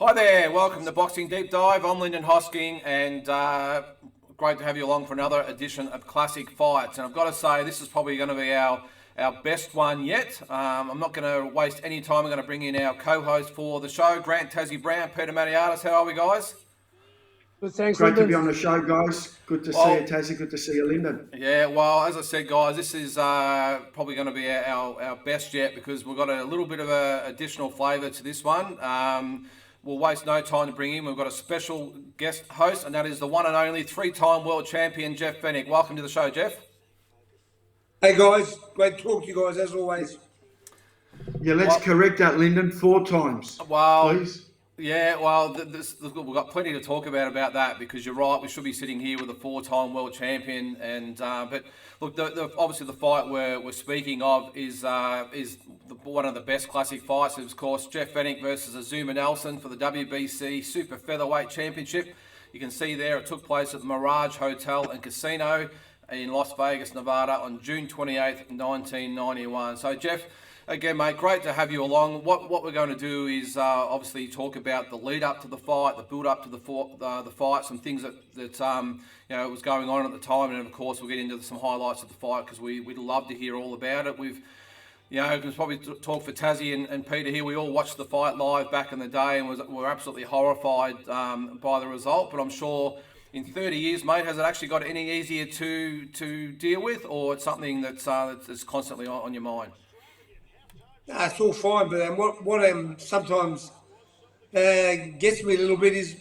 Hi there, welcome to Boxing Deep Dive. I'm Lyndon Hosking, and great to have you along for another edition of Classic Fights. And I've got to say, this is probably going to be our best one yet. I'm not going to waste any time. I'm going to bring in our co-host for the show, Grant Tassie Brown, Peter Maniatis. How are we, guys? Good, thanks, Great Lyndon. to be on the show, guys. Good to see you, Tassie. Good to see you, Lyndon. Yeah, well, as I said, guys, this is probably going to be our best yet because we've got a little bit of an additional flavour to this one. We'll waste no time to bring in. We've got a special guest host, and that is the one and only three-time world champion, Jeff Fenech. Welcome to the show, Jeff. Hey, guys. Great to talk to you guys, as always. Yeah, let's correct that, Lyndon. 4 times, please. Yeah, well, we've got plenty to talk about that because you're right. We should be sitting here with a 4-time world champion, and but look, obviously the fight we're speaking of is one of the best classic fights. Of course, Jeff Fenech versus AZUMAH Nelson for the WBC Super Featherweight Championship. You can see there it took place at the Mirage Hotel and Casino in Las Vegas, Nevada, on June 28th, 1991. So, Jeff. Again, mate, great to have you along. What we're going to do is obviously talk about the lead up to the fight, the build up to the fight, some things that was going on at the time, and of course we'll get into some highlights of the fight because we'd love to hear all about it. We've can probably talk for Tassie and Peter here. We all watched the fight live back in the day and were absolutely horrified by the result. But I'm sure in 30 years, mate, has it actually got any easier to deal with, or it's something that's constantly on your mind? Nah, it's all fine, but what sometimes gets me a little bit is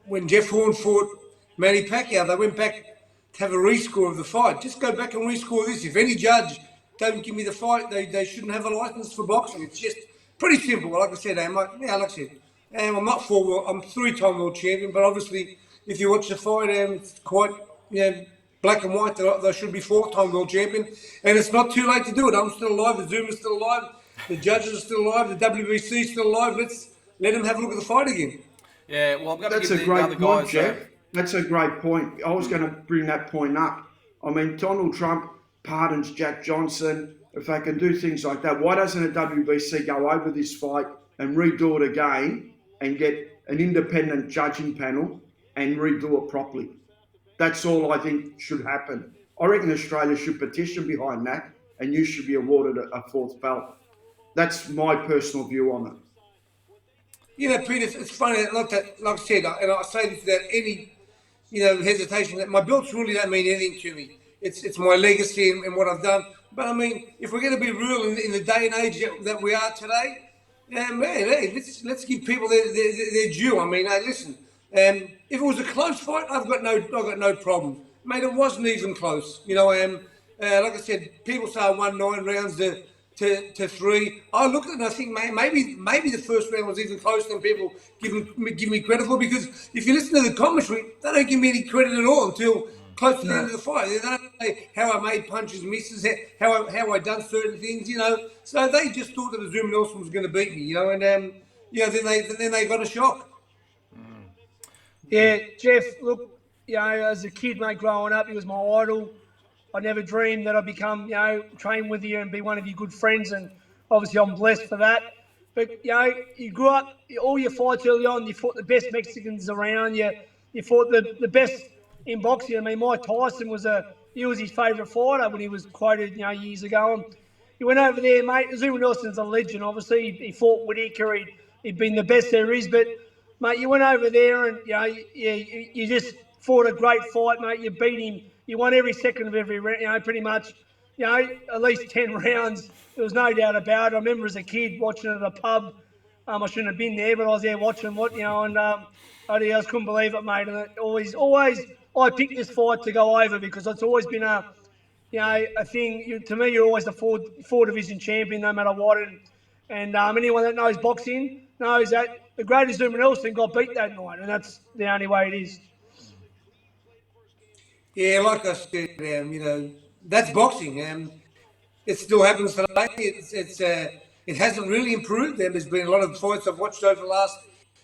when Jeff Horn fought Manny Pacquiao, they went back to have a rescore of the fight. Just go back and rescore this. If any judge don't give me the fight, they shouldn't have a license for boxing. It's just pretty simple. Like I said, I'm 3-time world champion, but obviously if you watch the fight, it's quite black and white that they should be 4-time world champion, and it's not too late to do it. I'm still alive. AZUMAH's still alive. The judges are still alive. The WBC is still alive. Let's let them have a look at the fight again. Yeah, well, I'm going That's to a give the other great point, guys. Jeff. That's a great point. I was going to bring that point up. I mean, Donald Trump pardons Jack Johnson. If they can do things like that, why doesn't a WBC go over this fight and redo it again and get an independent judging panel and redo it properly? That's all I think should happen. I reckon Australia should petition behind that, and you should be awarded a 4th belt. That's my personal view on it. Peter, it's funny. Like I said, and I say this without any, hesitation, that my belts really don't mean anything to me. It's my legacy and what I've done. But I mean, if we're going to be real in the day and age that we are today, let's give people their due. I mean, hey, listen. If it was a close fight, I've got no problem, mate. It wasn't even close. Like I said, people say I won 9 rounds to 3. I look at it and I think maybe the first round was even closer than people give me credit for, because if you listen to the commentary, they don't give me any credit at all until close to the end of the fight. They don't say how I made punches, misses, how I done certain things, So they just thought that AZUMAH Nelson was going to beat me, and then they got a shock. Yeah, Jeff, look, as a kid, mate, growing up, he was my idol. I never dreamed that I'd become, train with you and be one of your good friends, and obviously I'm blessed for that. But, you grew up, all your fights early on, you fought the best Mexicans around, you fought the best in boxing. I mean, Mike Tyson was his favourite fighter when he was quoted, years ago. And he went over there, mate. AZUMAH Nelson's a legend, obviously. He fought Whitaker, he'd been the best there is, but mate, you went over there and you just fought a great fight, mate. You beat him. You won every second of every round, pretty much, at least 10 rounds. There was no doubt about it. I remember as a kid watching it at a pub. I shouldn't have been there, but I was there watching and I just couldn't believe it, mate. And it always, I picked this fight to go over because it's always been a thing. To me, you're always the four division champion, no matter what. And anyone that knows boxing knows that the greatest AZUMAH Nelson got beat that night, and that's the only way it is. Yeah, like I said, that's boxing. It still happens today. It hasn't really improved. There's been a lot of fights I've watched over the last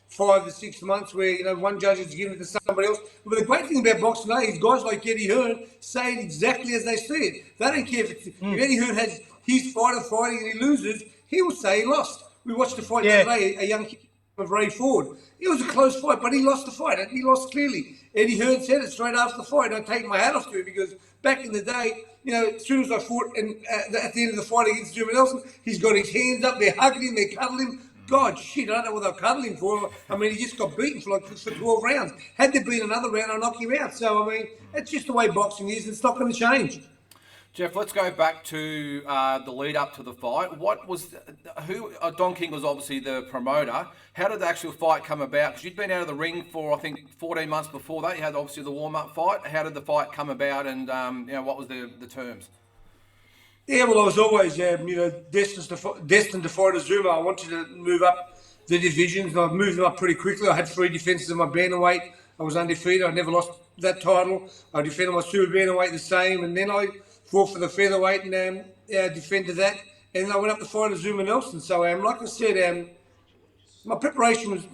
5 to 6 months where one judge has given it to somebody else. But the great thing about boxing today is guys like Eddie Hearn say it exactly as they see it. They don't care if Eddie Hearn has his fighter fighting and he loses, he will say he lost. We watched the fight the other day, a young kid of Ray Ford. It was a close fight, but he lost the fight. He lost clearly. Eddie Hearn said it straight after the fight. I take my hat off to him because back in the day, as soon as I fought and at the end of the fight against Jimmy Nelson, he's got his hands up, they're hugging him, they're cuddling him. God, shit, I don't know what they're cuddling for. I mean, he just got beaten for 12 rounds. Had there been another round, I'd knock him out. So, I mean, that's just the way boxing is. It's not going to change. Jeff, let's go back to the lead up to the fight. Don King was obviously the promoter. How did the actual fight come about? Because you'd been out of the ring for, I think, 14 months before that. You had obviously the warm-up fight. How did the fight come about, and what was the terms? Yeah, well, I was always, destined to fight AZUMAH. I wanted to move up the divisions, and I've moved them up pretty quickly. I had 3 defences of my bantamweight. I was undefeated. I never lost that title. I defended my super bantamweight the same, and then I fought for the featherweight and defended that. And then I went up to fight AZUMAH Nelson. So, like I said, my preparation was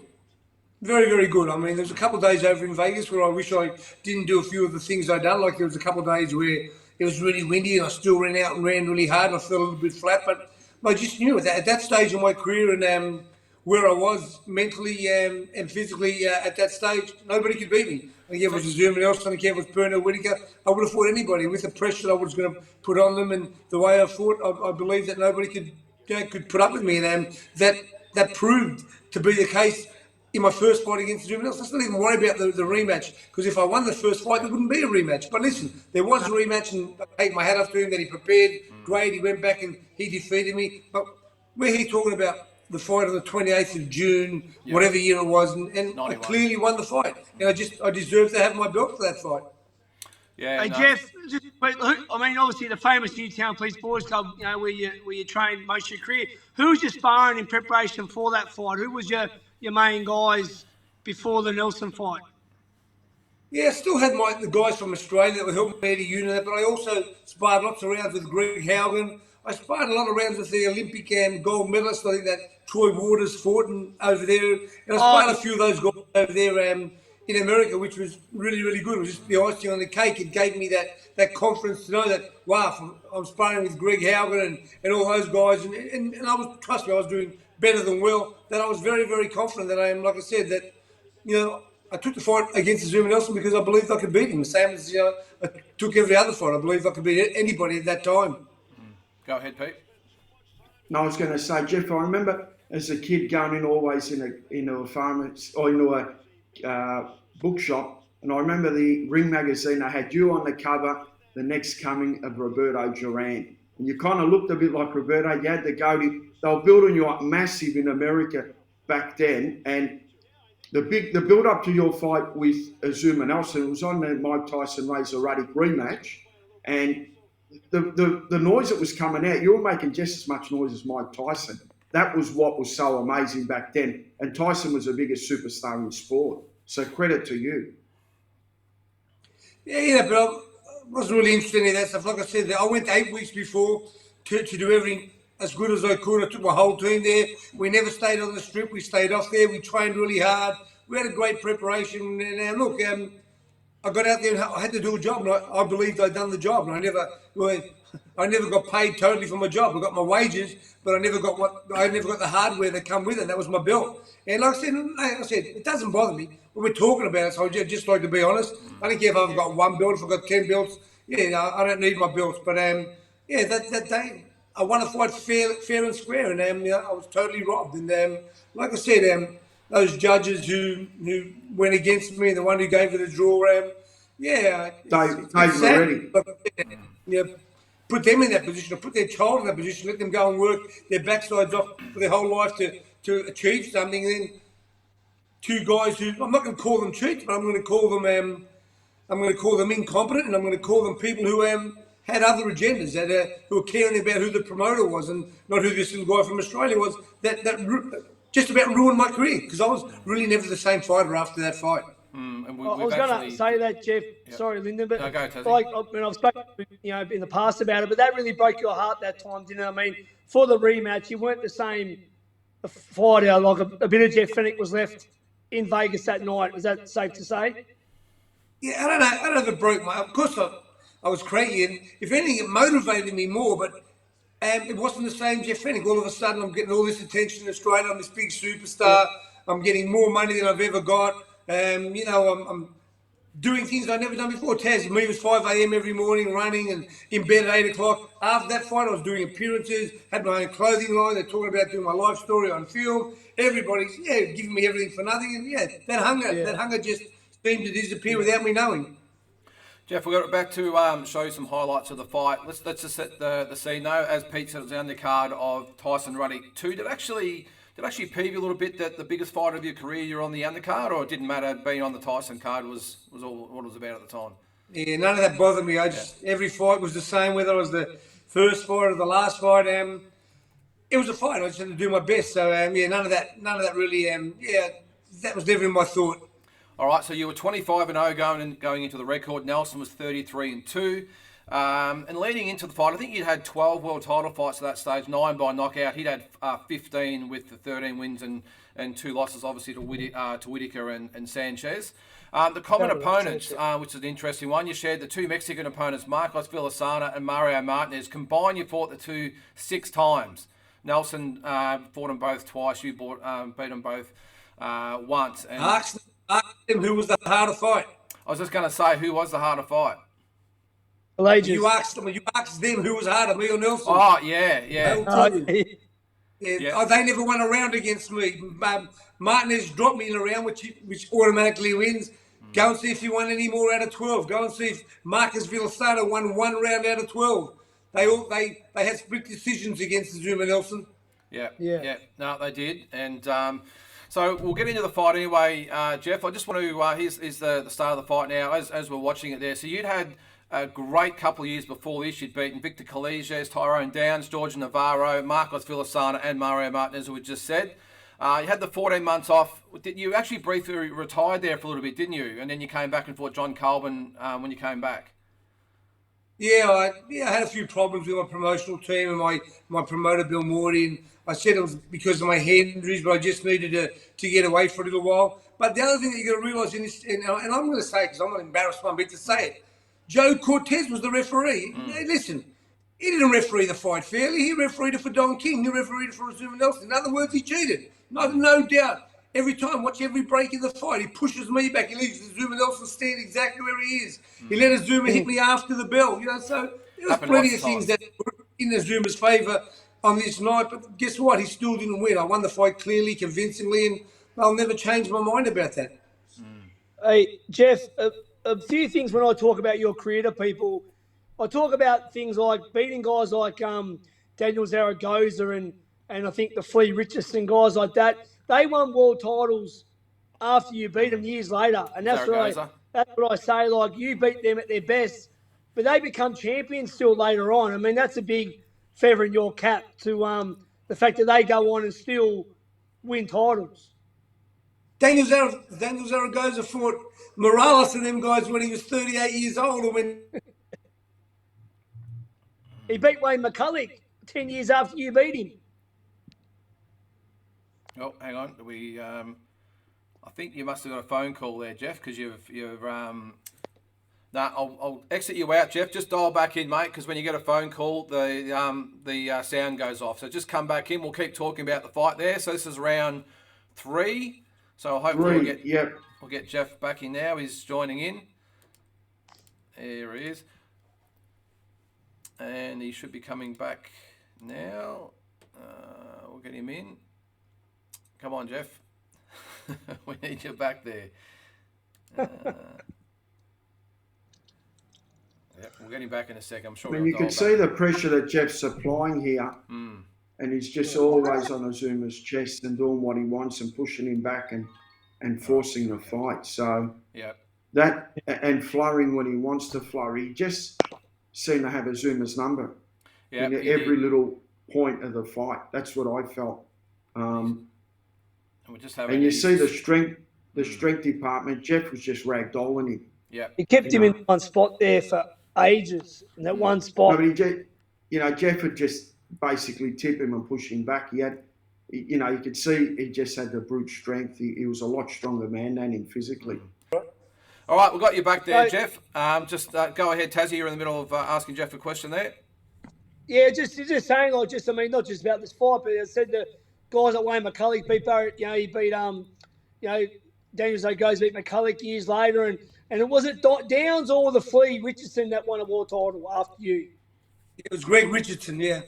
very, very good. I mean, there was a couple of days over in Vegas where I wish I didn't do a few of the things I'd done. Like there was a couple of days where it was really windy and I still ran out and ran really hard and I felt a little bit flat. But I just knew at that stage of my career and where I was mentally and physically at that stage, nobody could beat me. I don't care if it was AZUMAH Nelson, I don't care if it was Pernell Whitaker. I would have fought anybody. With the pressure I was going to put on them and the way I fought, I believe that nobody could put up with me. And that proved to be the case in my first fight against AZUMAH Nelson. Let's not even worry about the rematch, because if I won the first fight, there wouldn't be a rematch. But listen, there was a rematch, and I take my hat off to him that he prepared. Great, he went back and he defeated me. But we're here talking about the fight on the 28th of June, whatever year it was, and I clearly won the fight. And I deserve to have my belt for that fight. Yeah. Hey, Jeff, obviously the famous Newtown Police Boys Club, where you trained most of your career. Who was your sparring in preparation for that fight? Who was your main guys before the Nelson fight? Yeah, I still had the guys from Australia that were helping me to unit, but I also sparred lots of rounds with Greg Haugen. I sparred a lot of rounds with the Olympic gold medalist, I think that Troy Waters fought over there. And I sparred a few of those guys over there in America, which was really, really good. It was just the icing on the cake. It gave me that confidence to know that, wow, I'm sparring with Greg Haugen and all those guys. And I was, trust me, I was doing better than well. That I was very, very confident that I am, like I said, that, I took the fight against AZUMAH Nelson because I believed I could beat him. The same as, I took every other fight. I believed I could beat anybody at that time. Go ahead, Pete. No, I was going to say, Jeff, I remember as a kid going in always into a farmer's or into a bookshop, and I remember the Ring magazine, they had you on the cover, The Next Coming of Roberto Duran. And you kind of looked a bit like Roberto. You had the goatee. They were building you up massive in America back then. And the build up to your fight with AZUMAH Nelson, it was on the Mike Tyson Razor Ruddock rematch. And the noise that was coming out, you were making just as much noise as Mike Tyson. That was what was so amazing back then. And Tyson was the biggest superstar in sport. So credit to you. Yeah, but I wasn't really interested in that stuff. Like I said, I went 8 weeks before to do everything as good as I could. I took my whole team there. We never stayed on the strip. We stayed off there. We trained really hard. We had a great preparation. And look, I got out there and I had to do a job. And I believed I'd done the job. And I never got paid totally for my job. I got my wages, but I never got the hardware that come with it. That was my belt. And like I said, it doesn't bother me when we're talking about it. So I just like to be honest. I don't care if I've got one belt, if I've got 10 belts. Yeah, I don't need my belts. But that day I won a fight fair and square, and I was totally robbed. And like I said, those judges who went against me, the one who gave it a draw, Dave already. Put them in that position, or put their child in that position, let them go and work their backsides off for their whole life to achieve something. And then two guys who, I'm not going to call them cheats, but I'm going to call them incompetent, and I'm going to call them people who had other agendas, who were caring about who the promoter was and not who this little guy from Australia was. That just about ruined my career, because I was really never the same fighter after that fight. I was going to say that, Jeff. Yep. Sorry, Lyndon, but I've spoken in the past about it, but that really broke your heart that time, didn't it? I mean, for the rematch, you weren't the same fighter. Like a bit of Jeff Fenech was left in Vegas that night. Was that safe to say? Yeah, I don't know if it broke my. Of course, I was crazy, and if anything, it motivated me more. But it wasn't the same Jeff Fenech. All of a sudden, I'm getting all this attention in Australia. I'm this big superstar. I'm getting more money than I've ever got. You know, I'm doing things I've never done before. Taz, me was 5 a.m. every morning running and in bed at 8 o'clock. After that fight, I was doing appearances, had my own clothing line. They're talking about doing my life story on film. Everybody's, giving me everything for nothing. And that hunger just seemed to disappear without me knowing. Jeff, we've got it back to show you some highlights of the fight. Let's just set the scene though. As Pete said, it was the undercard of Tyson Ruddock 2. Did actually peeve you a little bit that the biggest fight of your career you're on the undercard, or it didn't matter being on the Tyson card was all what it was about at the time? Yeah, none of that bothered me. Every fight was the same, whether it was the first fight or the last fight. It was a fight. I just had to do my best. So none of that really. That was never in my thought. All right, so you were 25-0 going into the record. Nelson was 33-2. And leading into the fight, I think you'd had 12 world title fights at that stage, 9 by knockout. He'd had 15 with the 13 wins and 2 losses, obviously, to Whittaker and Sanchez. The common opponents, which is an interesting one, you shared the 2 Mexican opponents, Marcos Villasana and Mario Martinez. Combined, you fought the 2 6 times. Nelson fought them both twice. You beat them both once. And Ask them who was the harder fight. I was just going to say, who was the harder fight? You asked them who was harder, me or Nelson. Oh, yeah. They never won a round against me. Martinez dropped me in a round, which automatically wins. Go and see if he won any more out of 12. Go and see if Marcos Villasana won 1 round out of 12. They had split decisions against AZUMAH Nelson. Yeah. No, they did. And so we'll get into the fight anyway, Jeff. I just want to, here's the start of the fight now, as we're watching it there. So you'd had a great couple of years before this. You'd beaten Victor Callejas, Tyrone Downs, George Navarro, Marcos Villasana, and Mario Martinez, who we just said. You had the 14 months off. You actually briefly retired there for a little bit, didn't you? And then you came back and fought John Colbin when you came back. I had a few problems with my promotional team and my promoter, Bill Morty. And I said it was because of my hand injuries, but I just needed to get away for a little while. But the other thing that you got to realise in this, and I'm going to say it because I'm not embarrassed one bit to say it, Joe Cortez was the referee. Hey, listen, he didn't referee the fight fairly. He refereed it for Don King. He refereed it for AZUMAH Nelson. In other words, he cheated. No doubt. Every time, watch every break in the fight. He pushes me back. He leaves AZUMAH Nelson stand exactly where he is. He let AZUMAH hit me after the bell. So there was plenty of things that were in AZUMAH's favour on this night. But guess what? He still didn't win. I won the fight clearly, convincingly, and I'll never change my mind about that. Hey, Jeff, a few things when I talk about your career to people, I talk about things like beating guys like Daniel Zaragoza and I think the Flea Richardson, guys like that. They won world titles after you beat them years later. And that's what I say, like you beat them at their best, but they become champions still later on. I mean, that's a big feather in your cap to the fact that they go on and still win titles. Daniel Zaragoza fought Morales and them guys when he was 38 years old. He beat Wayne McCulloch 10 years after you beat him. Oh, hang on. I think you must have got a phone call there, Jeff, because I'll exit you out, Jeff. Just dial back in, mate, because when you get a phone call, the sound goes off. So just come back in. We'll keep talking about the fight there. So this is round 3. So hopefully we'll get Jeff back in now. He's joining in. There he is. And he should be coming back now. We'll get him in. Come on, Jeff. We need you back there. We'll get him back in a second. I'm sure. I mean, you can see the pressure that Jeff's applying here. And he's just always on AZUMAH's chest and doing what he wants and pushing him back and forcing the fight. So that and flurrying when he wants to flurry, he just seemed to have AZUMAH's number in every little point of the fight. That's what I felt. And you see the strength department. Jeff was just ragdolling him. Yeah, he kept him in one spot there for ages. In that one spot. No, but Jeff would just basically tip him and push him back. He had, you could see he just had the brute strength. He was a lot stronger man than him physically. All right, we've got you back there, Jeff. Just go ahead, Tazzy. You're in the middle of asking Jeff a question there. Yeah, just saying, not just about this fight, but I said the guys like Wayne McCulloch beat Barrett. He beat Daniels goes beat McCulloch years later, and it was it Downs or the Flea Richardson that won a world title after you. It was Greg Richardson, yeah.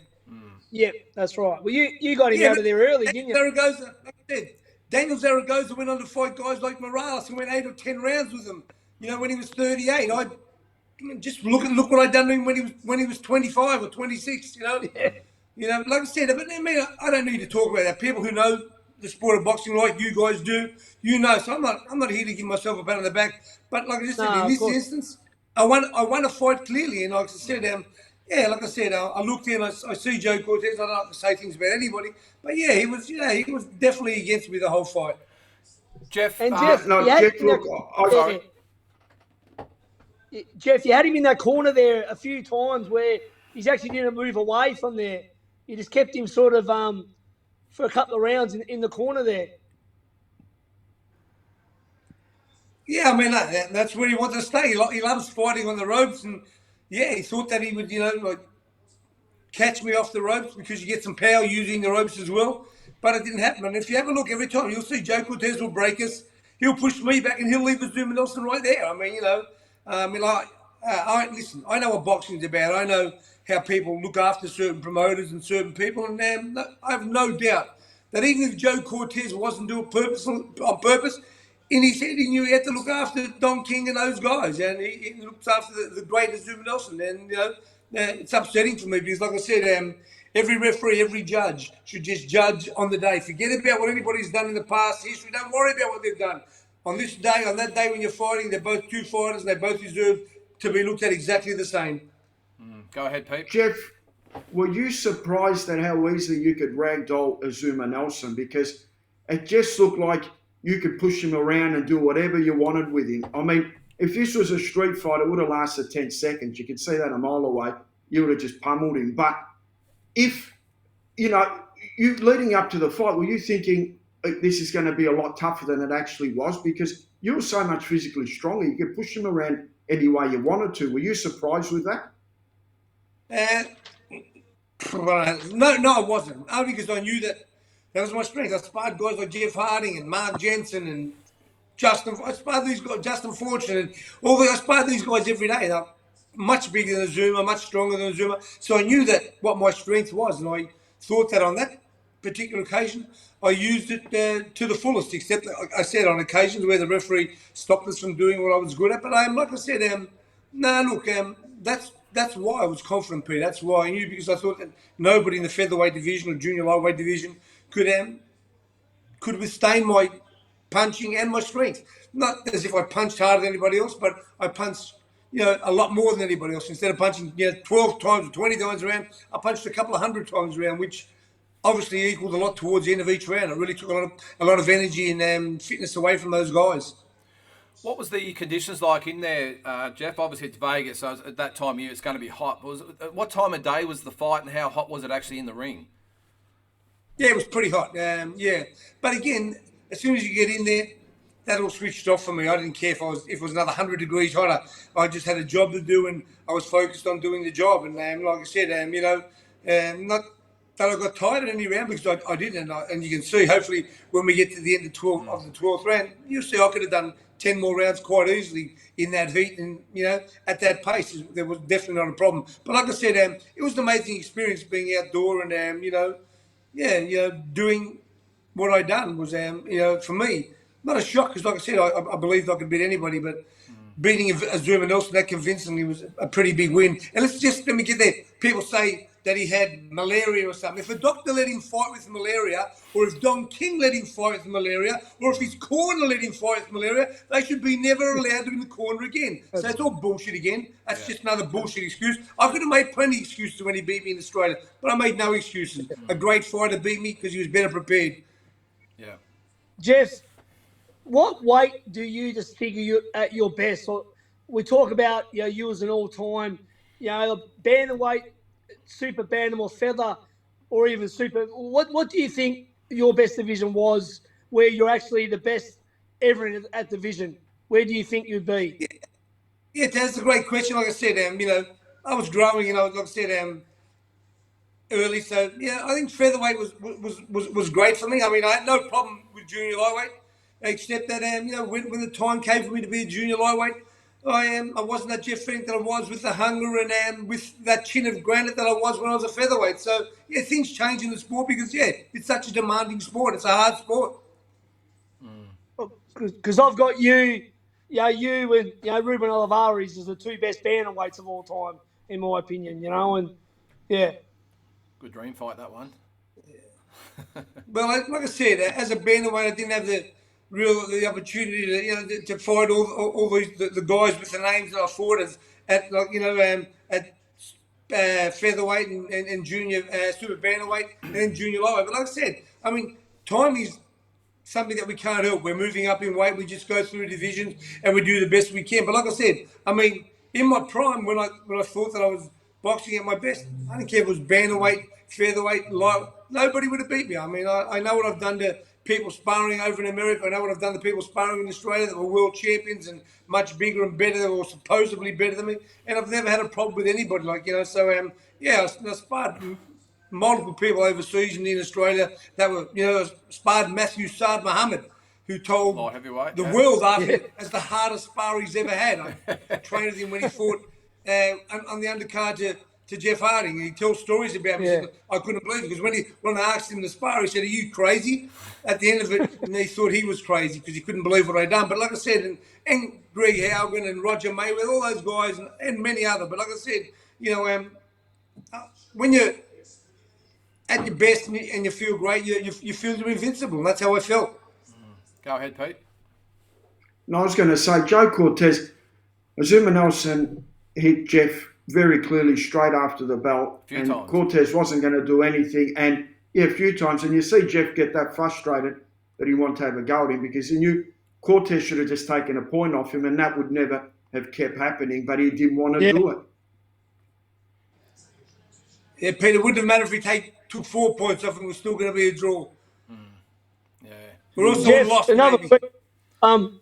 Yep, that's right. Well, you got him out of there early, didn't you? Zaragoza, like I said, Daniel Zaragoza went on to fight guys like Morales and went 8 or 10 rounds with him. When he was 38, just look what I'd done to him when he was 25 or 26. Like I said, but I don't need to talk about that. People who know the sport of boxing like you guys do, So I'm not here to give myself a pat on the back. But like I just said, in this instance, I won a fight clearly, and like I said, like I said, I looked in, I see Joe Cortez. I don't like to say things about anybody, but he was definitely against me the whole fight. Jeff, and Jeff, Jeff, you had him in that corner there a few times where he's actually didn't move away from there. You just kept him sort of for a couple of rounds in the corner there. Yeah, I mean, that's where he wanted to stay. He loves fighting on the ropes, and he thought that he would, catch me off the ropes because you get some power using the ropes as well. But it didn't happen. And if you have a look every time, you'll see Joe Cortez will break us. He'll push me back, and he'll leave AZUMAH Nelson right there. I mean, listen, I know what boxing's about. I know how people look after certain promoters and certain people, and I have no doubt that even if Joe Cortez wasn't doing it on purpose, in his head he knew he had to look after Don King and those guys, and he looks after the great AZUMAH Nelson. And it's upsetting for me because, like I said, every referee, every judge should just judge on the day. Forget about what anybody's done in the past history. Don't worry about what they've done. On this day, on that day when you're fighting, they're both two fighters and they both deserve to be looked at exactly the same. Go ahead, Pete. Jeff, were you surprised at how easily you could ragdoll AZUMAH Nelson? Because it just looked like you could push him around and do whatever you wanted with him. I mean, if this was a street fight, it would have lasted 10 seconds. You could see that a mile away. You would have just pummeled him. But if, you leading up to the fight, were you thinking this is going to be a lot tougher than it actually was? Because you were so much physically stronger. You could push him around any way you wanted to. Were you surprised with that? No, I wasn't. Only because I knew that was my strength. I sparred guys like Jeff Harding and Mark Jensen and I sparred these guys, Justin Fortune, and I sparred these guys every day. They're much bigger than AZUMAH, much stronger than AZUMAH. So I knew that what my strength was, and I thought that on that particular occasion, I used it to the fullest, except I said on occasions where the referee stopped us from doing what I was good at. But like I said, that's why I was confident, Pete. That's why I knew, because I thought that nobody in the featherweight division or junior lightweight division could withstand my punching and my strength. Not as if I punched harder than anybody else, but I punched, a lot more than anybody else. Instead of punching, 12 times or 20 times around, I punched a couple of 100 times around, which obviously equaled a lot towards the end of each round. It really took a lot of energy and fitness away from those guys. What was the conditions like in there, Jeff? Obviously, it's Vegas, so at that time of year, it's going to be hot. What time of day was the fight, and how hot was it actually in the ring? Yeah, it was pretty hot. But again, as soon as you get in there, that all switched off for me. I didn't care if it was another 100 degrees hotter. I just had a job to do, and I was focused on doing the job. And like I said, not that I got tired at any round, because I didn't. And you can see, hopefully, when we get to the end of the 12th round, you'll see I could have done 10 more rounds quite easily in that heat, and at that pace, there was definitely not a problem. But like I said, it was an amazing experience being outdoor, and doing what I done was, for me, not a shock, because like I said, I believed I could beat anybody, but beating AZUMAH Nelson that convincingly was a pretty big win. And let me get there. People say that he had malaria or something. If a doctor let him fight with malaria, or if Don King let him fight with malaria, or if his corner let him fight with malaria, they should be never allowed to in the corner again. So that's all bullshit again. That's just another bullshit excuse. I could have made plenty of excuses when he beat me in Australia, but I made no excuses. A great fighter beat me because he was better prepared. Yeah. Jeff, what weight do you just figure you at your best? So we talk about you as an all-time, bantamweight, super bantam or feather, or even super. What do you think your best division was, where you're actually the best ever in at division? Where do you think you'd be? Yeah, that's a great question. Like I said, I was growing, like I said, early. So I think featherweight was great for me. I mean, I had no problem with junior lightweight. except that when the time came for me to be a junior lightweight, I wasn't that Jeff Fenech that I was with the hunger and with that chin of granite that I was when I was a featherweight. So yeah, things change in the sport because it's such a demanding sport. It's a hard sport. Because I've got you and Ruben Olivares as the two best bantamweights of all time, in my opinion. And yeah. Good dream fight, that one. Well, like I said, as a bantamweight, I didn't have the opportunity to fight all these the guys with the names that I fought at featherweight and junior super bantamweight and then junior lightweight. But like I said, I mean, time is something that we can't help. We're moving up in weight. We just go through divisions and we do the best we can. But like I said, I mean, in my prime, when I thought that I was boxing at my best, I didn't care if it was bantamweight, featherweight, light. Nobody would have beat me. I mean, I know what I've done to people sparring over in America. I know what I've done to people sparring in Australia that were world champions and much bigger and better or supposedly better than me. And I've never had a problem with anybody. So I sparred multiple people overseas and in Australia that were, sparred Matthew Saad Muhammad, who told the world after as the hardest spar he's ever had. I trained with him when he fought on the undercard to Jeff Harding. He tells stories about me. He said, I couldn't believe it because when I asked him to spar, he said, "Are you crazy?" At the end of it, and he thought he was crazy because he couldn't believe what I'd done. But like I said, and Greg Haugen and Roger Mayweather, all those guys, and many other. But like I said, when you're at your best and you feel great, you feel you're invincible. And that's how I felt. Go ahead, Pete. No, I was going to say, Joe Cortez, AZUMAH Nelson hit Jeff very clearly straight after the belt. A few times. Cortez wasn't going to do anything. And a few times. And you see Jeff get that frustrated that he wanted to have a go at him because he knew Cortez should have just taken a point off him and that would never have kept happening, but he didn't want to do it. Yeah, Peter, it wouldn't have mattered if he took 4 points off and it was still going to be a draw. Yeah. We're also Jeff, lost, another maybe. question.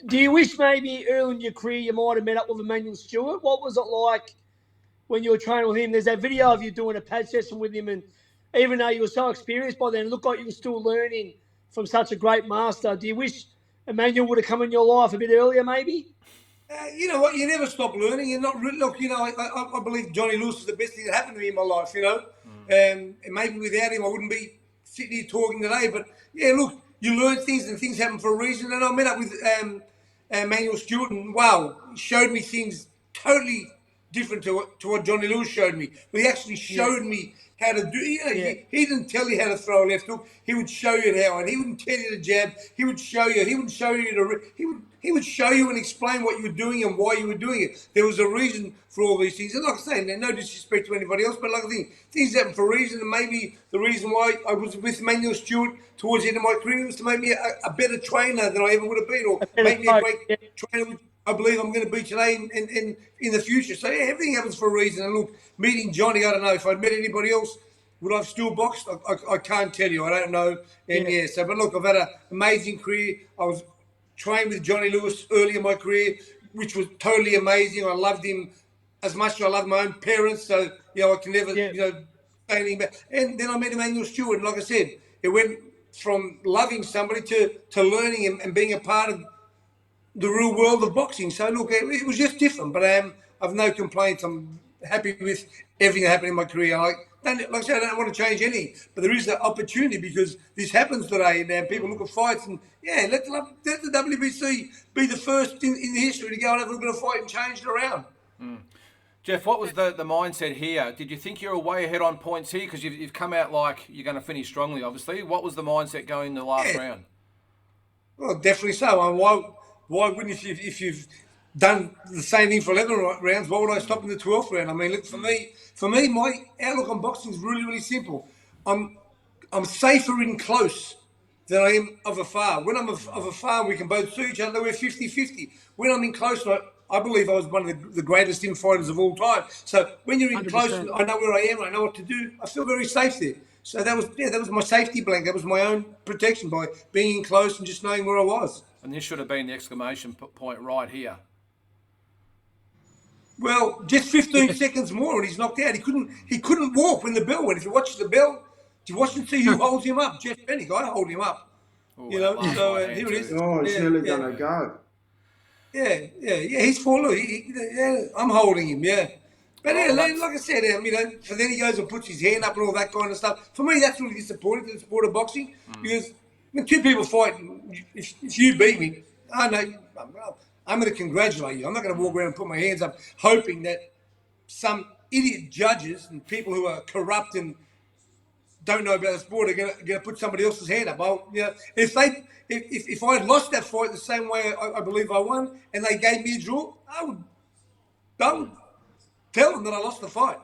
Do you wish maybe early in your career you might have met up with Emmanuel Stewart? What was it like when you were training with him? There's that video of you doing a pad session with him, and even though you were so experienced by then, it looked like you were still learning from such a great master. Do you wish Emmanuel would have come in your life a bit earlier, maybe? You know what? You never stop learning. You're not look. I believe Johnny Lewis is the best thing that happened to me in my life. And maybe without him, I wouldn't be sitting here talking today. But yeah, look, you learn things and things happen for a reason. And I met up with Emmanuel Stewart, and wow, he showed me things totally different to what Johnny Lewis showed me. But he actually showed me how to do. He didn't tell you how to throw a left hook. He would show you how, and he wouldn't tell you to jab. He would show you. He would show you He would show you and explain what you were doing and why you were doing it. There was a reason for all these things. And like I say, no disrespect to anybody else, but like I think things happen for a reason. And maybe the reason why I was with Emmanuel Stewart towards the end of my career was to make me a better trainer than I ever would have been, or make me a great trainer, which I believe I'm going to be today and in the future. So yeah, everything happens for a reason. And look, meeting Johnny, I don't know if I'd met anybody else. Would I have still boxed? I can't tell you. I don't know. And but look, I've had an amazing career. I was trained with Johnny Lewis early in my career, which was totally amazing. I loved him as much as I love my own parents. So, I can never, say anything about. And then I met Emmanuel Stewart. And like I said, it went from loving somebody to learning and being a part of the real world of boxing. So, look, it was just different. But I've no complaints. I'm happy with everything that happened in my career. Like I said, I don't want to change anything, but there is that opportunity because this happens today, and people look at fights and let the WBC be the first in the history to go and have a look at a fight and change it around. Jeff, what was the mindset here? Did you think you were way ahead on points here because you've come out like you're going to finish strongly? Obviously, what was the mindset going in the last round? Well, definitely so. Why wouldn't if you've done the same thing for 11 rounds, why would I stop in the 12th round? I mean, look, for me, my outlook on boxing is really, really simple. I'm safer in close than I am of afar. When I'm of afar, we can both see each other. We're 50-50. When I'm in close, I believe I was one of the greatest infighters of all time. So when you're in 100%. Close, I know where I am. I know what to do. I feel very safe there. So that was my safety blanket. That was my own protection by being in close and just knowing where I was. And this should have been the exclamation point right here. Well, just 15 seconds more and he's knocked out. He couldn't walk when the bell went. If you watch the bell, you watch and see who holds him up. Jeff Fenech, I hold him up. You know, that last so right hand here it is. too. Oh, it's Yeah, nearly yeah. going to go. Yeah. He's full. Yeah, I'm holding him. Yeah, but yeah, Oh, that's- like I said, you know, so then he goes and puts his hand up and all that kind of stuff. For me, that's really disappointing to the sport of boxing because when two people fight, if you beat me, I know I'm going to congratulate you. I'm not going to walk around and put my hands up hoping that some idiot judges and people who are corrupt and don't know about the sport are going to put somebody else's hand up. You know, if I had lost that fight the same way I believe I won, and they gave me a draw, I would tell them that I lost the fight.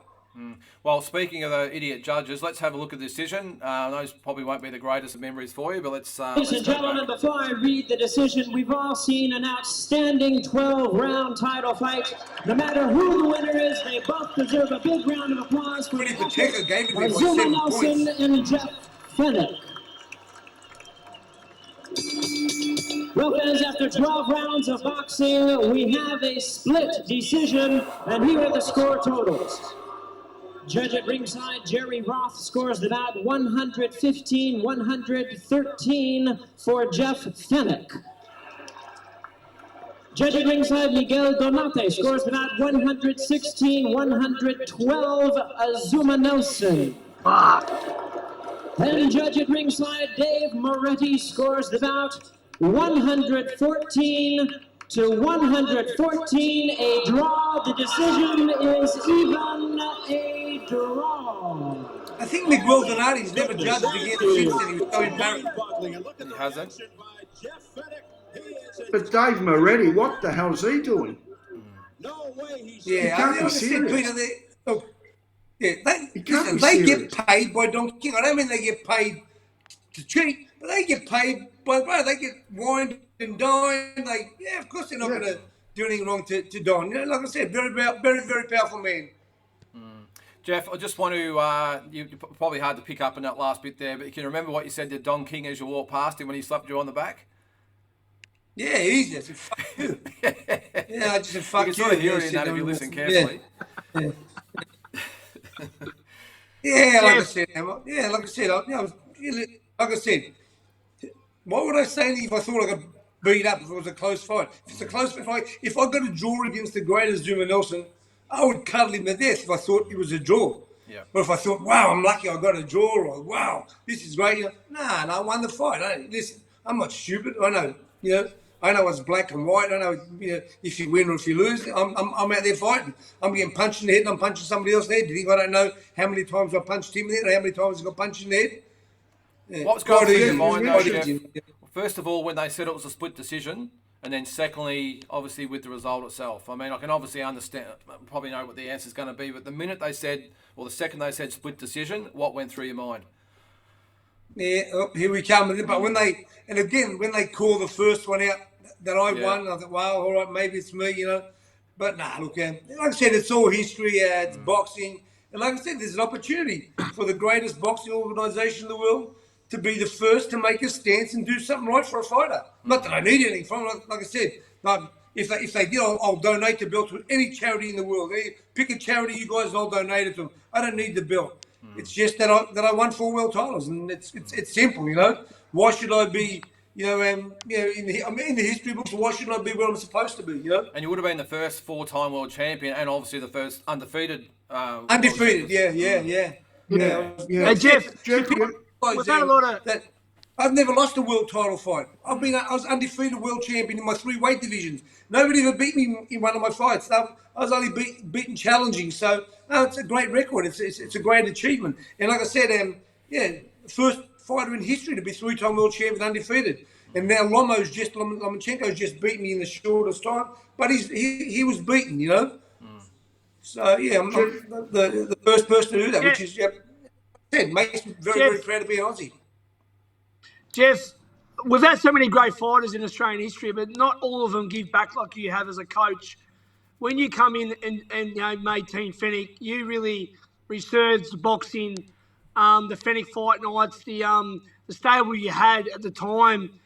Well, speaking of the idiot judges, let's have a look at the decision. Those probably won't be the greatest of memories for you, but let's Ladies and go gentlemen, back. before I read the decision, we've all seen an outstanding 12-round title fight. No matter who the winner is, they both deserve a big round of applause for Pretty the Pacheco effort gave it to me of by Zuma 7 Nelson points. and Jeff Fenech. Well, fans, after 12 rounds of boxing, we have a split decision, and here are the score totals. Judge at ringside, Jerry Roth scores the bout 115-113 for Jeff Fenech. Judge at ringside, Miguel Donate scores the bout 116-112 AZUMAH Nelson. And judge at ringside, Dave Moretti scores the bout 114-114, a draw. The decision is even a draw. I think Miguel Donati's never judged again since then. He was so embarrassed. He hasn't. But Dave Moretti, what the hell's he doing? Yeah, can't be like I said, serious. Peter, look, yeah, He can't be they serious. get paid by Don King. I don't mean they get paid to cheat, but they get paid by, they get wined and dined. Of course they're not going to do anything wrong to Don. You know, like I said, very, very powerful man. Jeff, I just want to, you probably hard to pick up in that last bit there, but you can remember what you said to Don King as you walked past him when he slapped you on the back? Yeah, he's just fuck you. Yeah, I just said fuck You you. can sort of hear it in that if you listen carefully. Yeah, like I said, Emma. Yeah, like I said, like I said, what would I say if I thought I got beat up if it was a close fight? If it's a close fight, if I got a draw against the greatest Zuma Nelson, I would cuddle him to death if I thought it was a draw. Yeah. But if I thought, wow, I'm lucky I got a draw, or wow, this is great, nah, I won the fight. Listen, I'm not stupid. I know, I know it's black and white. I know, if you win or if you lose. I'm out there fighting. I'm getting punched in the head and I'm punching somebody else in the head. Do you think I don't know how many times I punched him in the head or how many times I got punched in the head? Yeah. What's going through your mind though, Jeff? Jeff? First of all, when they said it was a split decision, and then secondly, obviously with the result itself. I mean, I can obviously understand, probably know what the answer is going to be, but the minute they said, or the second they said split decision, what went through your mind? Yeah, here we come. But when they call the first one out that I won, I thought, well, all right, maybe it's me, But nah, look, like I said, it's all history. It's boxing. And like I said, there's an opportunity for the greatest boxing organisation in the world to be the first to make a stance and do something right for a fighter. Not that I need anything from it. Like I said, if they did, I'll donate the belt to any charity in the world. Pick a charity, you guys, and I'll donate it to them. I don't need the belt. It's just that I won 4 world titles, and it's simple, Why should I be, in the history books? Why shouldn't I be where I'm supposed to be, And you would have been the first 4-time world champion, and obviously the first undefeated. Undefeated, yeah. Hey, Jeff, We've had a lot of- I've never lost a world title fight. I was undefeated world champion in my 3 weight divisions. Nobody ever beat me in one of my fights. I was only beaten challenging. So no, it's a great record. It's a great achievement. And like I said, first fighter in history to be 3-time world champion undefeated. And now Lomachenko's just beat me in the shortest time. But he was beaten, So yeah, I'm the first person to do that, which is makes me very, very proud to be an Aussie. Jeff, we've had so many great fighters in Australian history, but not all of them give back like you have as a coach. When you come in and made Team Fenech, you really resurged boxing, the Fenech fight nights, the stable you had at the time.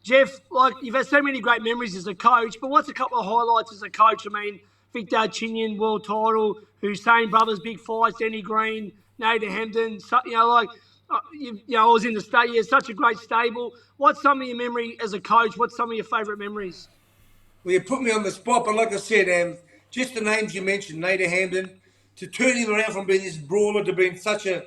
Jeff, you've had so many great memories as a coach, but what's a couple of highlights as a coach? I mean, Victor Chinian, world title, Hussein Brothers, big fights, Denny Green, Nathan Hemden, I was in the stable. Yeah, such a great stable. What's some of your memory as a coach? What's some of your favourite memories? Well, you put me on the spot, but like I said, just the names you mentioned, Nader Hamden, to turn him around from being this brawler to being such a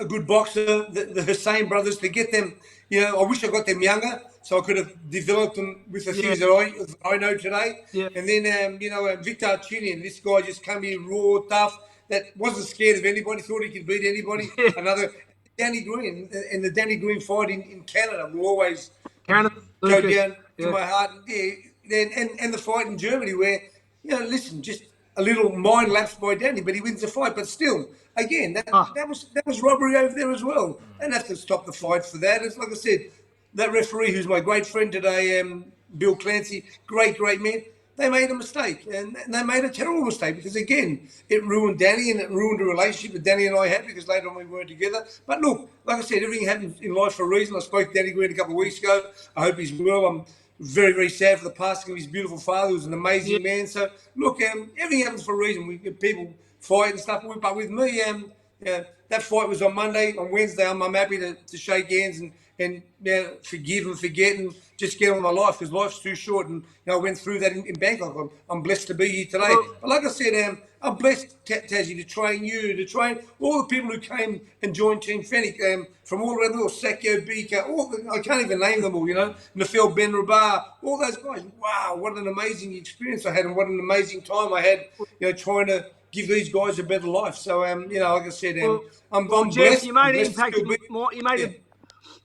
good boxer, the Hussein brothers, to get them, I wish I got them younger so I could have developed them with the things that I know today. Yeah. And then, Victor Chinian, this guy just came here raw, tough, that wasn't scared of anybody, thought he could beat anybody. Yeah. Another Danny Green, and the Danny Green fight in Canada will always Canada, go Lucas. down to Yeah. my heart. And the fight in Germany where, listen, just a little mind lapse by Danny, but he wins the fight. But still, again, that was robbery over there as well. They didn't have to stop the fight for that. It's like I said, that referee, who's my great friend today, Bill Clancy, great man. They made a mistake, and they made a terrible mistake because, again, it ruined Danny and it ruined the relationship that Danny and I had because later on we weren't together. But look, like I said, everything happens in life for a reason. I spoke to Danny Green a couple of weeks ago. I hope he's well. I'm very, very sad for the passing of his beautiful father, who was an amazing man. So, look, everything happens for a reason. We people fight and stuff, but with me, that fight was on Monday. On Wednesday, I'm happy to shake hands and forgive and forget and just get on with my life because life's too short. And I went through that in Bangkok. I'm blessed to be here today. But like I said, I'm blessed, Tassie, to train you, to train all the people who came and joined Team Fenech from all around the world. Sakio Bika, I can't even name them all, Nafel Ben Rabar, all those guys. Wow, what an amazing experience I had and what an amazing time I had, trying to give these guys a better life. So, like I said, I'm Jeff, blessed. you made I'm an blessed impact. to still be-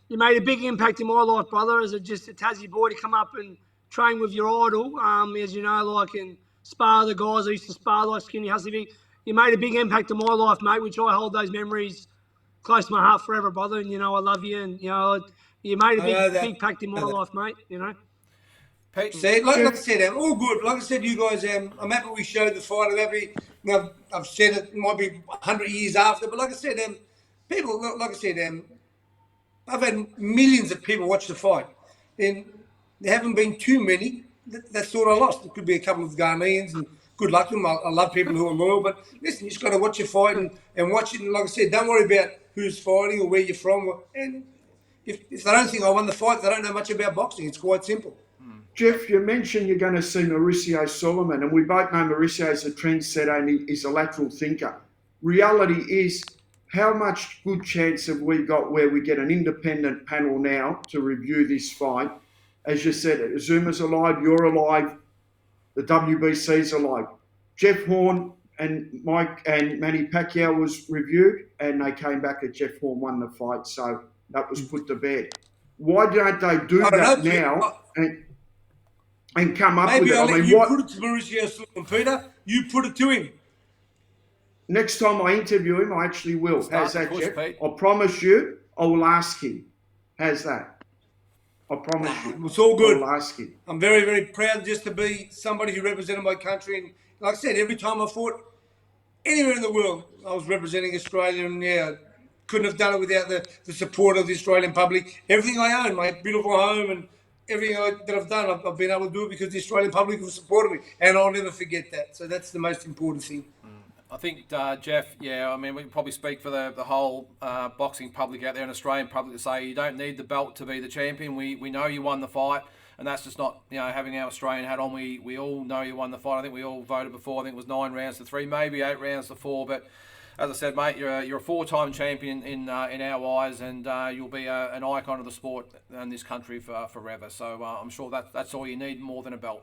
You made a big impact in my life, brother, as just a Tassie boy to come up and train with your idol. As you know, and spar the guys I used to spar like Skinny Hussey. You made a big impact in my life, mate, which I hold those memories close to my heart forever, brother. And I love you, and you made a big impact in my life, mate. Pete, See, like I said, all good. Like I said, you guys, I'm happy we showed the fight. I'm happy. I've said it might be 100 years after, but like I said, people, like I said, I've had millions of people watch the fight, and there haven't been too many that thought I lost. There could be a couple of Ghanaians, and good luck to them. I love people who are loyal, but listen, you just got to watch your fight and watch it. And like I said, don't worry about who's fighting or where you're from. And if they don't think I won the fight, they don't know much about boxing. It's quite simple. Jeff, you mentioned you're going to see Mauricio Solomon, and we both know Mauricio is a trendsetter and he's a lateral thinker. Reality is, how much good chance have we got where we get an independent panel now to review this fight? As you said, AZUMAH's alive, you're alive, the WBC's alive. Jeff Horn and Mike and Manny Pacquiao was reviewed, and they came back that Jeff Horn won the fight, so that was put to bed. Why don't they do that now and come up Maybe with it? I'll let you put it to Mauricio Solomon, Peter. You put it to him. Next time I interview him, I actually will. How's that, Jeff? Pete. I promise you, I will ask him. How's that? I promise you. It's all good. I'll ask him. I'm very, very proud just to be somebody who represented my country. And like I said, every time I fought anywhere in the world, I was representing Australia. And couldn't have done it without the support of the Australian public. Everything I own, my beautiful home and everything that I've done, I've been able to do it because the Australian public have supported me. And I'll never forget that. So that's the most important thing. I think, Jeff, we can probably speak for the whole boxing public out there and Australian public to say you don't need the belt to be the champion. We know you won the fight, and that's just not, having our Australian hat on. We all know you won the fight. I think we all voted before. I think it was 9 rounds to 3, maybe 8 rounds to 4. But as I said, mate, you're a 4-time champion in our eyes, and you'll be an icon of the sport in this country forever. So I'm sure that's all you need more than a belt.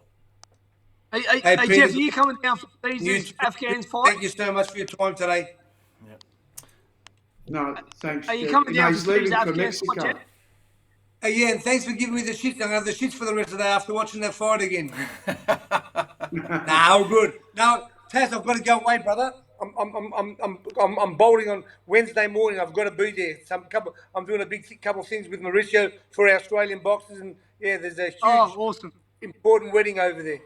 Hey, Peter, Jeff, are you coming down for these Afghans fight? Thank you so much for your time today. No, thanks. Are you Jeff. coming down he's for these leaving for Afghans fight, Mexico. Jeff? And thanks for giving me the shits. I'm going to have the shits for the rest of the day after watching that fight again. All good. Now, Taz, I've got to go away, brother. I'm bowling on Wednesday morning. I've got to be there. I'm doing a big couple of things with Mauricio for our Australian boxers, and there's a huge, awesome, important wedding over there.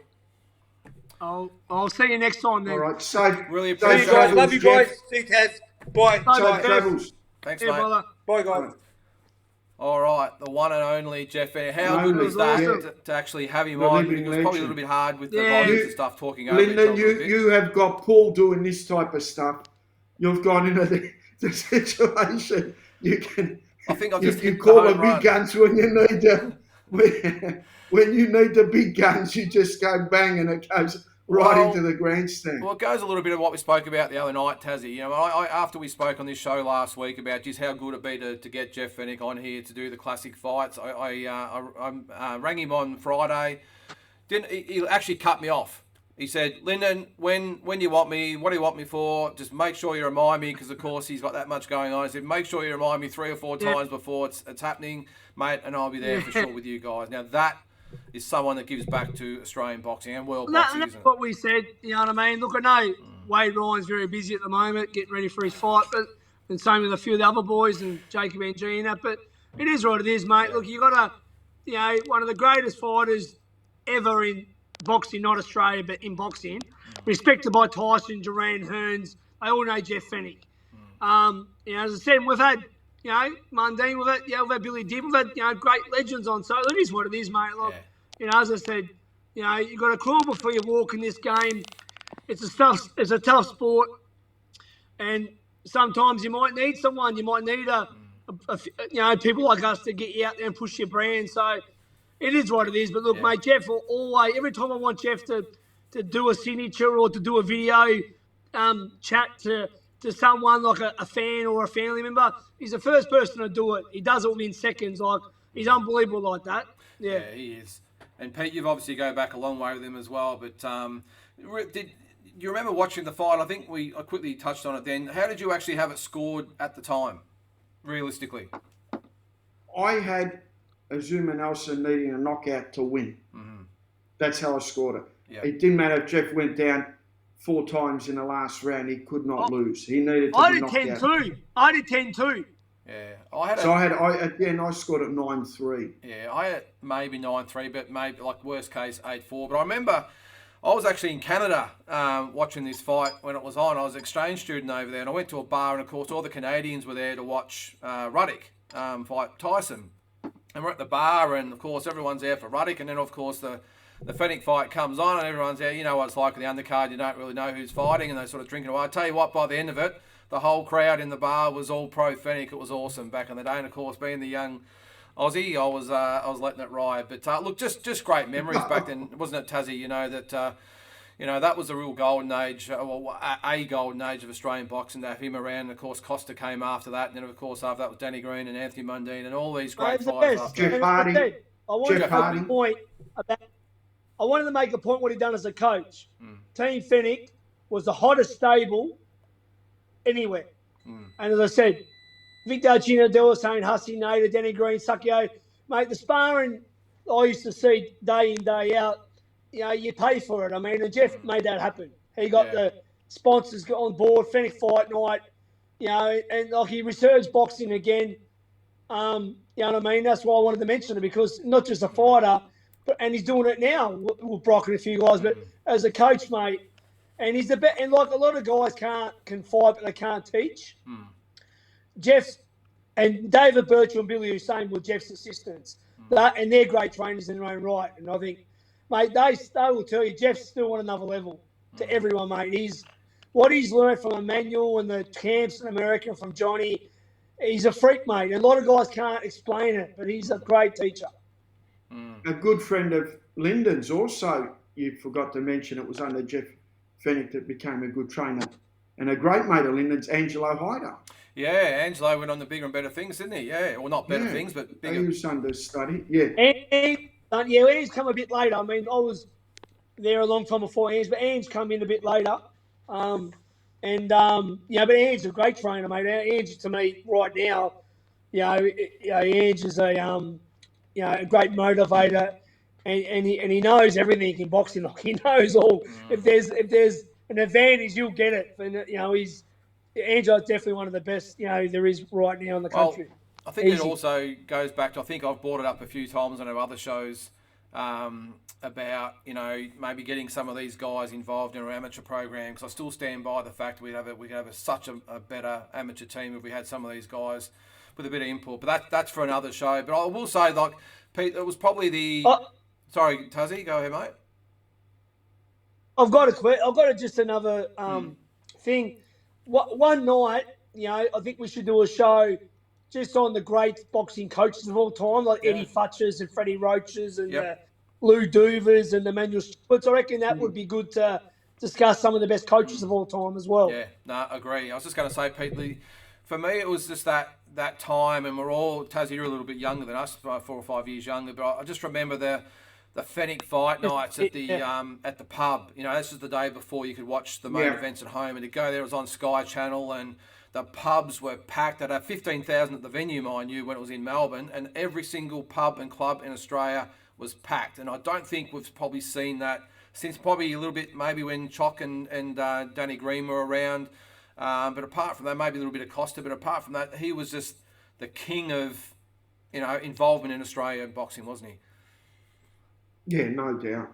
I'll see you next time then. All right, safe. Really safe appreciate it. travels, Love you Jeff. guys. See you, Taz. Bye. Safe travels. Thanks, Yeah, mate. brother. Bye, guys. All right, the one and only Jeff Fenech. How Only, good was that yeah. to actually have him The on? living It was probably a legend. little bit hard with the Yeah. volumes and stuff talking over each Linda, other a bit. you have got Paul doing this type of stuff. You've gone into the situation you can. I think I've You, just you hit the call the home big run. guns when you need them. When you need the big guns, you just go bang and it goes right Well, into the grandstand. Well, it goes a little bit of what we spoke about the other night, Tassie. You know, after we spoke on this show last week about just how good it'd be to get Jeff Fenech on here to do the classic fights, I rang him on Friday. He actually cut me off. He said, Lyndon, when you want me, what do you want me for? Just make sure you remind me, because of course he's got that much going on. He said, make sure you remind me 3 or 4 times before it's happening, mate, and I'll be there for sure with you guys. Now that is someone that gives back to Australian boxing and world boxing, That's isn't it? what we said. You know what I mean? Look, I know Wade Ryan's very busy at the moment, getting ready for his fight, and same with a few of the other boys and Jacob NG and that. But it is what it is, mate. Look, you got one of the greatest fighters ever in boxing, not Australia, but in boxing, respected by Tyson, Duran, Hearns. They all know Jeff Fenech. As I said, we've had, Mundine, we've had Billy Dibb, we've had, great legends on. So it is what it is, mate. Look, as I said, you've got to crawl before you walk in this game. It's a tough sport, and sometimes you might need someone. You might need people like us to get you out there and push your brand. So it is what it is. But look, mate, Jeff will always, every time I want Jeff to do a signature or to do a video chat to someone like a fan or a family member, he's the first person to do it. He does it within seconds. Like, he's unbelievable like that. Yeah, he is. And Pete, you've obviously go back a long way with him as well. But do you remember watching the fight? I think I quickly touched on it then. How did you actually have it scored at the time, realistically? I had AZUMAH Nelson needing a knockout to win. Mm-hmm. That's how I scored it. Yep. It didn't matter if Jeff went down 4 times in the last round. He could not lose. He needed to be knocked out. I did 10-2. Yeah, I scored at 9-3. Yeah, I had maybe 9-3, but maybe like worst case 8-4. But I remember I was actually in Canada watching this fight when it was on. I was an exchange student over there, and I went to a bar, and of course all the Canadians were there to watch Ruddock fight Tyson. And we're at the bar, and of course everyone's there for Ruddock, and then of course the Fenech fight comes on, and everyone's there. You know what it's like with the undercard. You don't really know who's fighting, and they sort of drinking away. I tell you what, by the end of it, the whole crowd in the bar was all pro Fenech. It was awesome back in the day, and of course, being the young Aussie, I was letting it ride. But look, just great memories back then, wasn't it, Tassie? That was a real golden age, a golden age of Australian boxing to have him around. And of course, Costa came after that, and then of course after that was Danny Green and Anthony Mundine and all these great fighters. Jeff Hardy. I wanted to make a point what he'd done as a coach. Team Fenech was the hottest stable anywhere. And as I said, Victor Gina Del saying Hussey, Nader, Danny Green, Sakio. Mate, the sparring I used to see day in, day out, you pay for it. I mean, and Jeff made that happen. He got the sponsors on board, Fenech Fight Night, and like he resurged boxing again. You know what I mean? That's why I wanted to mention it, because not just a fighter, and he's doing it now with Brock and a few guys, but as a coach, mate. And he's the best. And like a lot of guys can fight, but they can't teach. Jeff's and David Birchall and Billy Hussein were Jeff's assistants, and they're great trainers in their own right. And I think, mate, they will tell you Jeff's still on another level to everyone, mate. What he's learned from Emmanuel and the camps in America from Johnny. He's a freak, mate. And a lot of guys can't explain it, but he's a great teacher. A good friend of Lyndon's also, you forgot to mention, it was under Jeff Fenech that became a good trainer. And a great mate of Lyndon's, Angelo Hyder. Yeah, Angelo went on to bigger and better things, didn't he? Yeah, well, not better things, but bigger. He was understudy, yeah. And Ange come a bit later. I mean, I was there a long time before Ange, but Ange come in a bit later. But Ange's a great trainer, mate. Ange, to me, right now, Ange is a great motivator, and he knows everything in boxing. Like, he knows all. If there's an advantage, you'll get it. And Ange's definitely one of the best there is right now in the country. Well, I think it also goes back to, I think I've brought it up a few times on our other shows about maybe getting some of these guys involved in our amateur program, because I still stand by the fact we could have such a better amateur team if we had some of these guys with a bit of input. But that's for another show. But I will say, like, Pete, it was probably the. Sorry, Tazzy, go ahead, mate. I've got just another thing. One night, I think we should do a show just on the great boxing coaches of all time, like Eddie Futchers and Freddie Roaches and Lou Duvers and Emmanuel Stewarts. I reckon that would be good to discuss some of the best coaches of all time as well. Yeah, no, agree. I was just going to say, Pete, for me, it was just that time, and we're all, Tassie, you're a little bit younger than us, 4 or 5 years younger, but I just remember the Fenech fight nights at the pub. You know, this was the day before you could watch the main events at home, and to go there, it was on Sky Channel, and the pubs were packed. I'd have 15,000 at the venue, mind you, when it was in Melbourne, and every single pub and club in Australia was packed. And I don't think we've probably seen that since probably a little bit maybe when Chock and Danny Green were around. But apart from that, maybe a little bit of Costa, but apart from that, he was just the king of, involvement in Australia boxing, wasn't he? Yeah, no doubt.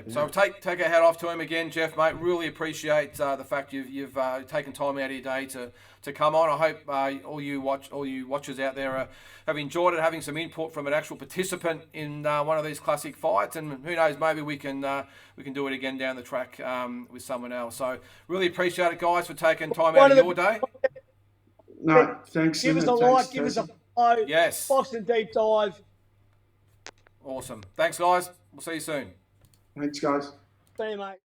So take a hat off to him again, Jeff, mate. Really appreciate the fact you've taken time out of your day to come on. I hope all you watchers out there have enjoyed it, having some input from an actual participant in one of these classic fights. And who knows, maybe we can do it again down the track with someone else. So really appreciate it, guys, for taking time out of your day. No, thanks. Give us a like, give us a follow. Yes. Boxing Deep Dive. Awesome. Thanks, guys. We'll see you soon. Thanks, guys. See you, mate.